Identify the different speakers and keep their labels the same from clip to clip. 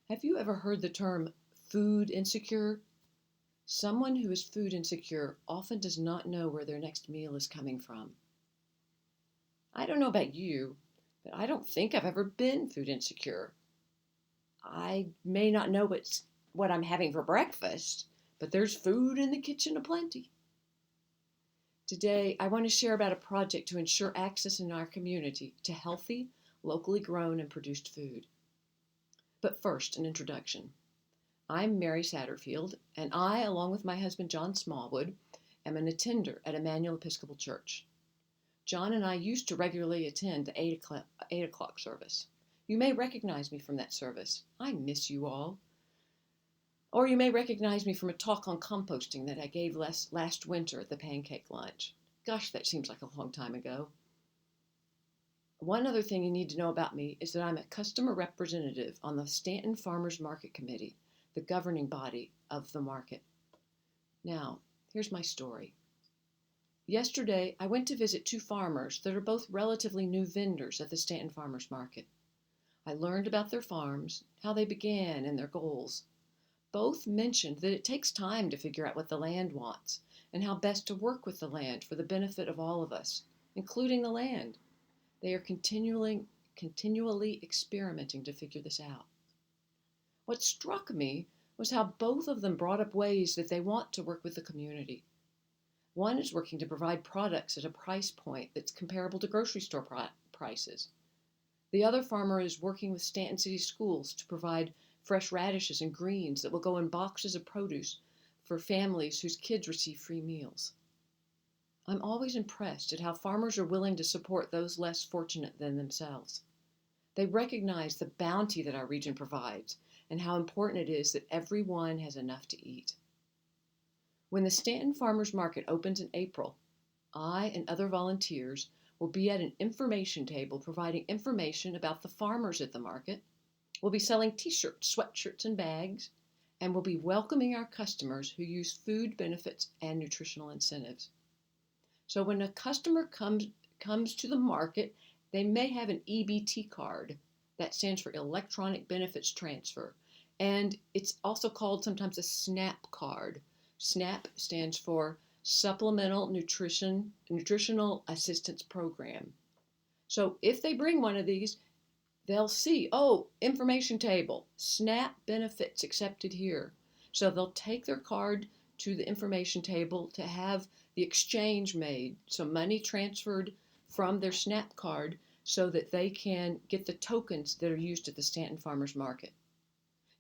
Speaker 1: Have you ever heard the term food insecure? Someone who is food insecure often does not know where their next meal is coming from. I don't know about you, but I don't think I've ever been food insecure. I may not know what I'm having for breakfast, but there's food in the kitchen aplenty. Today, I want to share about a project to ensure access in our community to healthy, locally grown and produced food. But first, an introduction. I'm Mary Satterfield, and I, along with my husband John Smallwood, am an attender at Emmanuel Episcopal Church. John and I used to regularly attend the 8 o'clock service. You may recognize me from that service. I miss you all. Or you may recognize me from a talk on composting that I gave last winter at the pancake lunch. Gosh, that seems like a long time ago. One other thing you need to know about me is that I'm a customer representative on the Stanton Farmers Market Committee, the governing body of the market. Now, here's my story. Yesterday, I went to visit two farmers that are both relatively new vendors at the Stanton Farmers Market. I learned about their farms, how they began, and their goals. Both mentioned that it takes time to figure out what the land wants and how best to work with the land for the benefit of all of us, including the land. They are continually experimenting to figure this out. What struck me was how both of them brought up ways that they want to work with the community. One is working to provide products at a price point that's comparable to grocery store prices. The other farmer is working with Stanton City Schools to provide fresh radishes and greens that will go in boxes of produce for families whose kids receive free meals. I'm always impressed at how farmers are willing to support those less fortunate than themselves. They recognize the bounty that our region provides and how important it is that everyone has enough to eat. When the Stanton Farmers Market opens in April, I and other volunteers will be at an information table providing information about the farmers at the market. We'll be selling t-shirts, sweatshirts, and bags, and we'll be welcoming our customers who use food benefits and nutritional incentives. So when a customer comes to the market, they may have an EBT card. That stands for Electronic Benefits Transfer. And it's also called sometimes a SNAP card. SNAP stands for Supplemental Nutritional Assistance Program. So if they bring one of these, they'll see, oh, information table, SNAP benefits accepted here. So they'll take their card to the information table to have the exchange made, so money transferred from their SNAP card so that they can get the tokens that are used at the Stanton Farmers Market.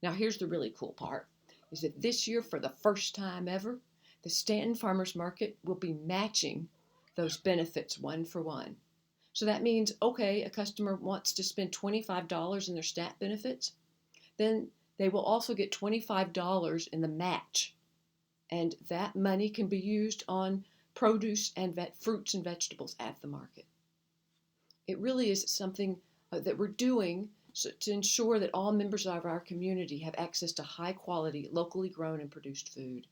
Speaker 1: Now here's the really cool part, is that this year, for the first time ever, the Stanton Farmers Market will be matching those benefits one for one. So that means, okay, a customer wants to spend $25 in their SNAP benefits, then they will also get $25 in the match. And that money can be used on produce and fruits and vegetables at the market. It really is something that we're doing to ensure that all members of our community have access to high quality, locally grown and produced food.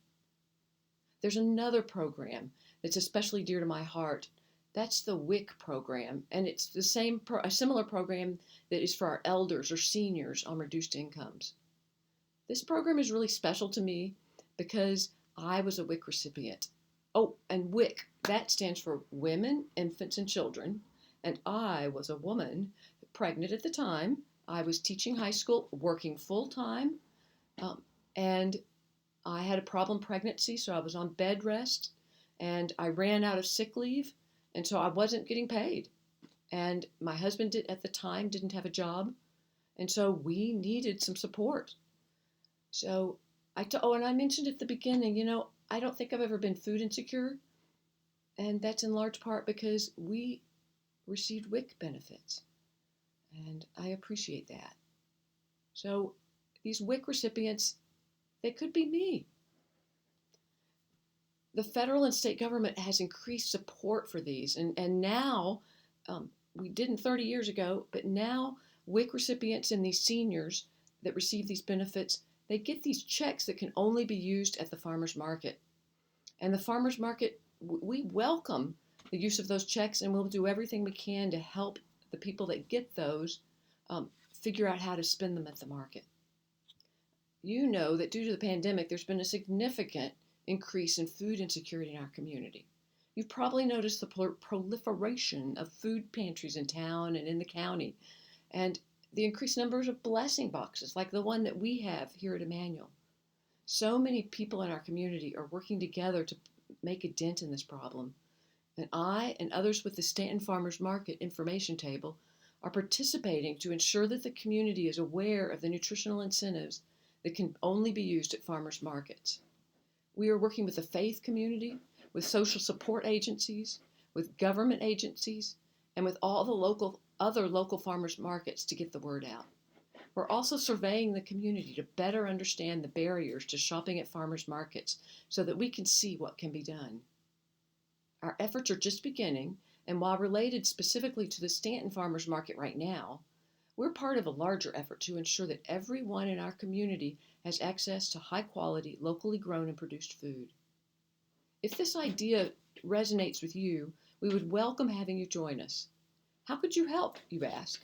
Speaker 1: There's another program that's especially dear to my heart. That's the WIC program, and it's a similar program that is for our elders or seniors on reduced incomes. This program is really special to me because I was a WIC recipient. Oh, and WIC, that stands for Women, Infants, and Children, and I was a woman, pregnant at the time. I was teaching high school, working full-time, and I had a problem pregnancy, so I was on bed rest, and I ran out of sick leave, and so I wasn't getting paid. And my husband at the time didn't have a job, and so we needed some support. So and I mentioned at the beginning, I don't think I've ever been food insecure, and that's in large part because we received WIC benefits, and I appreciate that. So these WIC recipients, they could be me. The federal and state government has increased support for these, and now, we didn't 30 years ago, but now WIC recipients and these seniors that receive these benefits, they get these checks that can only be used at the farmers market. And the farmers market, we welcome the use of those checks, and we'll do everything we can to help the people that get those figure out how to spend them at the market. You know that due to the pandemic, there's been a significant increase in food insecurity in our community. You've probably noticed the proliferation of food pantries in town and in the county, and the increased numbers of blessing boxes like the one that we have here at Emmanuel. So many people in our community are working together to make a dent in this problem. And I and others with the Stanton Farmers Market information table are participating to ensure that the community is aware of the nutritional incentives that can only be used at farmers markets. We are working with the faith community, with social support agencies, with government agencies, and with all the other local farmers markets to get the word out. We're also surveying the community to better understand the barriers to shopping at farmers markets so that we can see what can be done. Our efforts are just beginning, and while related specifically to the Stanton Farmers Market right now, we're part of a larger effort to ensure that everyone in our community has access to high quality, locally grown and produced food. If this idea resonates with you, we would welcome having you join us. How could you help, you ask?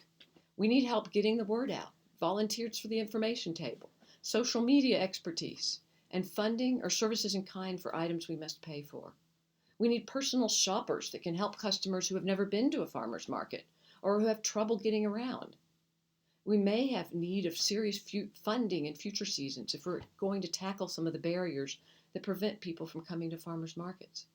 Speaker 1: We need help getting the word out, volunteers for the information table, social media expertise, and funding or services in kind for items we must pay for. We need personal shoppers that can help customers who have never been to a farmer's market or who have trouble getting around. We may have need of serious funding in future seasons if we're going to tackle some of the barriers that prevent people from coming to farmers markets.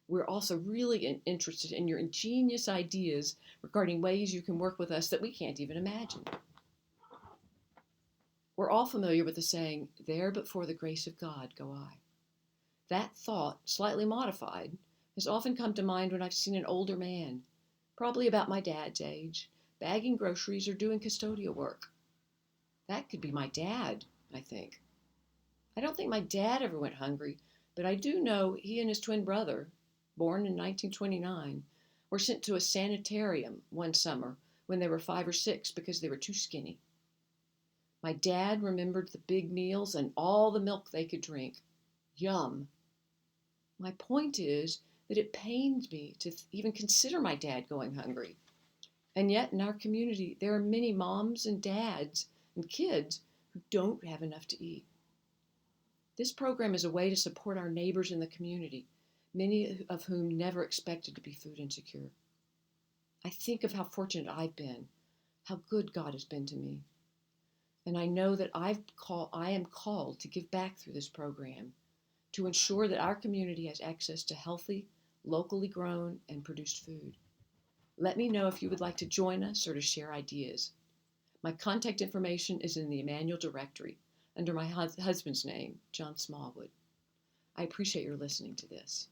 Speaker 1: We're also really interested in your ingenious ideas regarding ways you can work with us that we can't even imagine. We're all familiar with the saying, "There but for the grace of God go I." That thought, slightly modified, has often come to mind when I've seen an older man, probably about my dad's age, bagging groceries or doing custodial work. That could be my dad, I think. I don't think my dad ever went hungry, but I do know he and his twin brother, born in 1929, were sent to a sanitarium one summer when they were 5 or 6 because they were too skinny. My dad remembered the big meals and all the milk they could drink. Yum. My point is that it pains me to even consider my dad going hungry. And yet in our community, there are many moms and dads and kids who don't have enough to eat. This program is a way to support our neighbors in the community, many of whom never expected to be food insecure. I think of how fortunate I've been, how good God has been to me. And I know that I am called to give back through this program, to ensure that our community has access to healthy, locally grown and produced food. Let me know if you would like to join us or to share ideas. My contact information is in the Emmanuel directory under my husband's name, John Smallwood. I appreciate your listening to this.